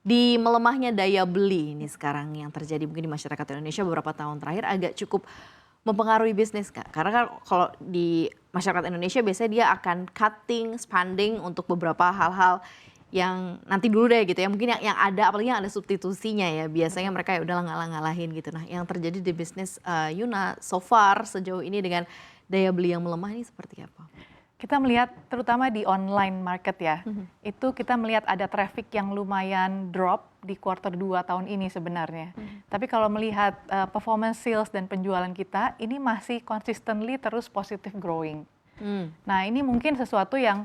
Di melemahnya daya beli ini sekarang yang terjadi mungkin di masyarakat Indonesia beberapa tahun terakhir agak cukup mempengaruhi bisnis Kak. Karena kan kalau di masyarakat Indonesia biasanya dia akan cutting spending untuk beberapa hal-hal yang nanti dulu deh gitu ya. Mungkin yang ada apalagi yang ada substitusinya ya. Biasanya Betul. mereka ya udah ngalah-ngalahin gitu. Nah, yang terjadi di bisnis Yuna so far sejauh ini dengan daya beli yang melemah ini seperti apa? Kita melihat terutama di online market ya, Mhm. itu kita melihat ada traffic yang lumayan drop di kuartal 2 tahun ini sebenarnya. Mhm. Tapi kalau melihat performance sales dan penjualan kita, ini masih consistently terus positive growing. Hmm. Nah, ini mungkin sesuatu yang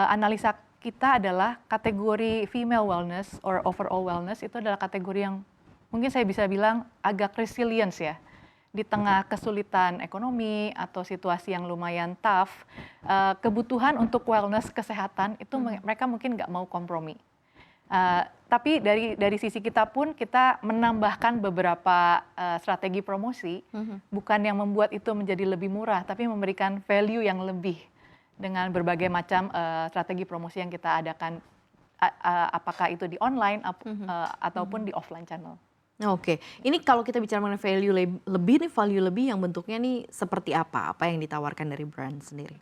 analisa kita adalah kategori female wellness or overall wellness itu adalah kategori yang mungkin saya bisa bilang agak resilience ya. Di tengah kesulitan ekonomi atau situasi yang lumayan tough, kebutuhan untuk wellness kesehatan itu mereka mungkin nggak mau kompromi. Tapi dari sisi kita pun kita menambahkan beberapa strategi promosi, bukan yang membuat itu menjadi lebih murah, tapi memberikan value yang lebih dengan berbagai macam strategi promosi yang kita adakan, apakah itu di online ataupun di offline channel. Oke, ini kalau kita bicara mengenai value lebih nih, value lebih yang bentuknya nih seperti apa? Apa yang ditawarkan dari brand sendiri?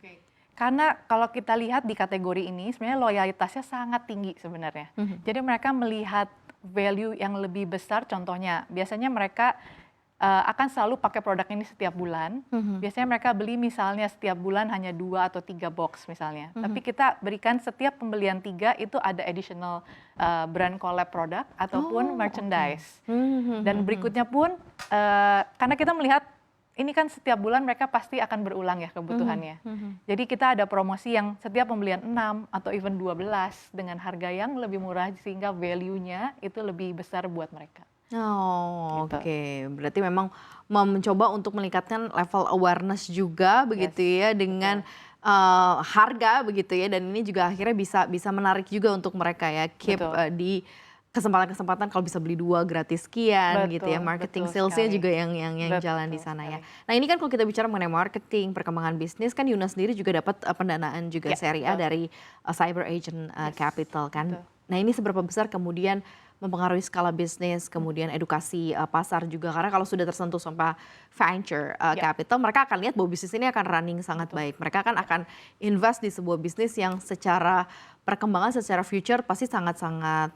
Karena kalau kita lihat di kategori ini sebenarnya loyalitasnya sangat tinggi sebenarnya. Jadi mereka melihat value yang lebih besar, contohnya biasanya mereka akan selalu pakai produk ini setiap bulan. Biasanya mereka beli misalnya setiap bulan hanya 2 atau 3 box misalnya. Tapi kita berikan setiap pembelian 3 itu ada additional brand collab produk ataupun Oh, merchandise. oke. Dan berikutnya pun karena kita melihat ini kan setiap bulan mereka pasti akan berulang ya kebutuhannya. Jadi kita ada promosi yang setiap pembelian 6 atau even 12 dengan harga yang lebih murah sehingga value-nya itu lebih besar buat mereka. Oh, Gitu. oke. Berarti memang mencoba untuk meningkatkan level awareness juga Yes, begitu ya dengan betul. harga begitu ya, dan ini juga akhirnya bisa bisa menarik juga untuk mereka ya keep Betul. di kesempatan-kesempatan kalau bisa beli 2 gratis sekian gitu ya. Betul, Marketing betul salesnya sekali. juga yang jalan di Betul sana ya. sekali. Nah, ini kan kalau kita bicara mengenai marketing, perkembangan bisnis kan Yuna sendiri juga dapat pendanaan juga Ya, seri A betul. dari Cyber Agent Yes, Capital kan. betul. Nah, ini seberapa besar kemudian mempengaruhi skala bisnis, kemudian edukasi pasar juga, karena kalau sudah tersentuh sama venture Ya, capital, mereka akan lihat bahwa bisnis ini akan running sangat betul. baik. Mereka kan akan invest di sebuah bisnis yang secara perkembangan, secara future pasti sangat-sangat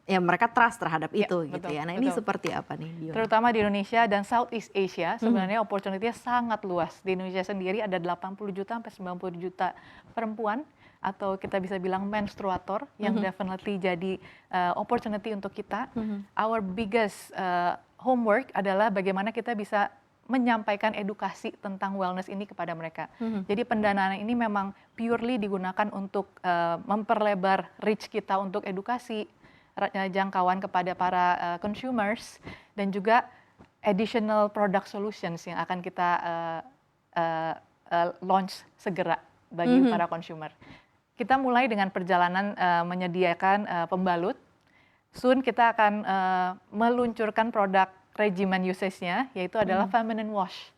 ya mereka trust terhadap Ya, itu gitu betul, ya. Nah, ini betul. seperti apa nih, Yuna? Terutama di Indonesia dan Southeast Asia sebenarnya opportunity-nya sangat luas. Di Indonesia sendiri ada 80 juta sampai 90 juta perempuan atau kita bisa bilang menstruator yang definitely jadi opportunity untuk kita. Our biggest homework adalah bagaimana kita bisa menyampaikan edukasi tentang wellness ini kepada mereka. Jadi pendanaan ini memang purely digunakan untuk memperlebar reach kita untuk edukasi, jangkauan kepada para consumers, dan juga additional product solutions yang akan kita launch segera bagi para consumer. Kita mulai dengan perjalanan menyediakan pembalut. Soon kita akan meluncurkan produk regimen usage-nya, yaitu adalah feminine wash.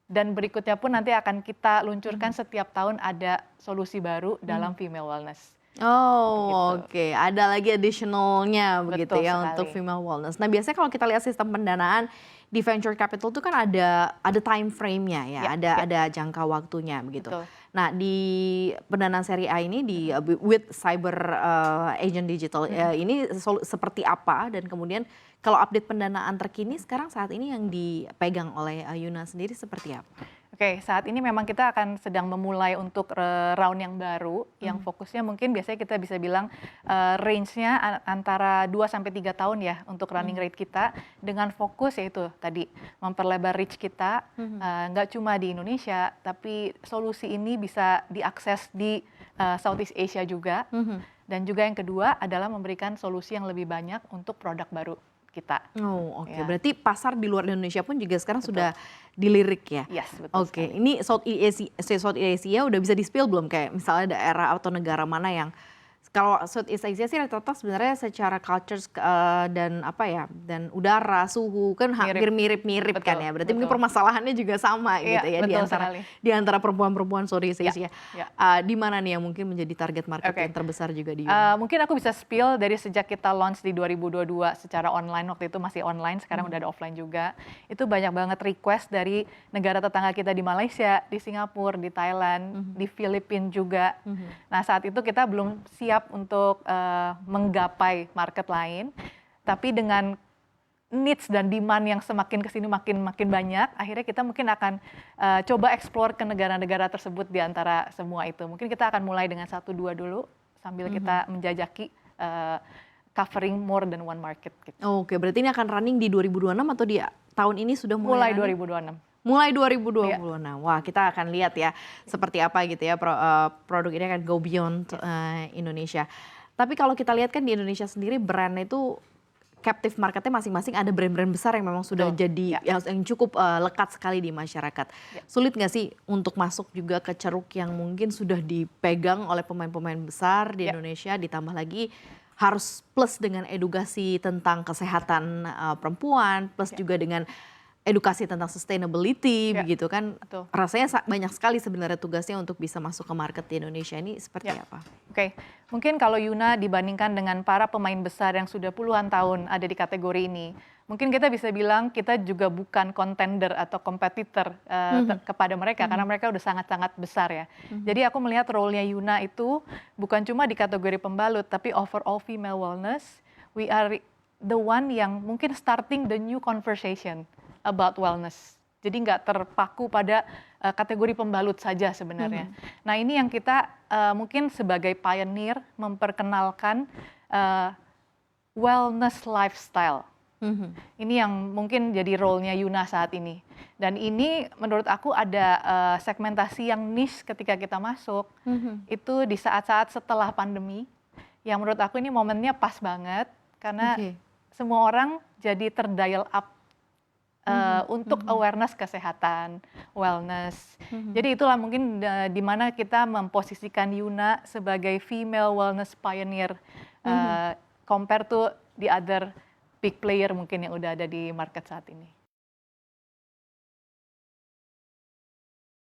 Dan berikutnya pun nanti akan kita luncurkan setiap tahun ada solusi baru dalam female wellness. Oh, Gitu. oke. Ada lagi additional-nya begitu Betul ya untuk sekali. female wellness. Nah, biasanya kalau kita lihat sistem pendanaan di venture capital itu kan ada time frame-nya ya, Ya, ya, ada jangka waktunya begitu. betul. Nah, di pendanaan seri A ini di with Cyber Agent Digital ini seperti apa, dan kemudian kalau update pendanaan terkini sekarang saat ini yang dipegang oleh Yuna sendiri seperti apa? Oke, saat ini memang kita akan sedang memulai untuk round yang baru, yang fokusnya mungkin biasanya kita bisa bilang range-nya antara 2 sampai 3 tahun ya untuk running rate kita, dengan fokus yaitu tadi memperlebar reach kita, nggak cuma di Indonesia, tapi solusi ini bisa diakses di Southeast Asia juga. Dan juga yang kedua adalah memberikan solusi yang lebih banyak untuk produk baru kita. Oh, oke. Ya. Berarti pasar di luar Indonesia pun juga sekarang Betul. sudah dilirik ya? Yes, betul Oke, sekali. ini Southeast Asia udah bisa di-spill belum? Kayak misalnya daerah atau negara mana yang kalau Southeast Asia sih rata-rata sebenarnya secara cultures dan apa ya, dan udara, suhu kan hampir mirip-mirip kan Betul, ya. Berarti mungkin betul. permasalahannya juga sama Iya, gitu ya betul sekali. di antara perempuan-perempuan Southeast Ya, Asia. ya. Di mana nih yang mungkin menjadi target market Oke. yang terbesar juga di Yuna? Mungkin aku bisa spill dari sejak kita launch di 2022 secara online, waktu itu masih online, sekarang udah ada offline juga. Itu banyak banget request dari negara tetangga kita di Malaysia, di Singapura, di Thailand, di Filipina juga. Nah, saat itu kita belum siap untuk menggapai market lain, tapi dengan needs dan demand yang semakin kesini makin banyak, akhirnya kita mungkin akan coba explore ke negara-negara tersebut di antara semua itu. Mungkin kita akan mulai dengan 1-2 dulu, sambil kita menjajaki covering more than one market. Gitu. Oke, berarti ini akan running di 2026 atau di tahun ini sudah Mulai running? 2026. Mulai 2026. Wah, kita akan lihat ya seperti apa gitu ya produk ini akan go beyond Indonesia. Tapi kalau kita lihat kan di Indonesia sendiri brandnya itu captive marketnya masing-masing ada brand-brand besar yang memang sudah jadi yang cukup lekat sekali di masyarakat. Sulit nggak sih untuk masuk juga ke ceruk yang mungkin sudah dipegang oleh pemain-pemain besar di Indonesia, ditambah lagi harus plus dengan edukasi tentang kesehatan perempuan, plus juga dengan edukasi tentang sustainability begitu kan. Betul. Rasanya banyak sekali sebenarnya tugasnya untuk bisa masuk ke market di Indonesia ini seperti apa? Oke, mungkin kalau Yuna dibandingkan dengan para pemain besar yang sudah puluhan tahun ada di kategori ini, mungkin kita bisa bilang kita juga bukan contender atau kompetitor kepada mereka karena mereka udah sangat-sangat besar ya. Jadi aku melihat role-nya Yuna itu bukan cuma di kategori pembalut, tapi overall female wellness, we are the one yang mungkin starting the new conversation about wellness. Jadi nggak terpaku pada kategori pembalut saja sebenarnya. Nah ini yang kita mungkin sebagai pioneer memperkenalkan wellness lifestyle. Ini yang mungkin jadi role-nya Yuna saat ini. Dan ini menurut aku ada segmentasi yang niche ketika kita masuk. Itu di saat-saat setelah pandemi. Yang menurut aku ini momennya pas banget. Karena semua orang jadi terdial up untuk awareness kesehatan, wellness. Jadi itulah mungkin di mana kita memposisikan Yuna sebagai female wellness pioneer compare to the other big player mungkin yang udah ada di market saat ini.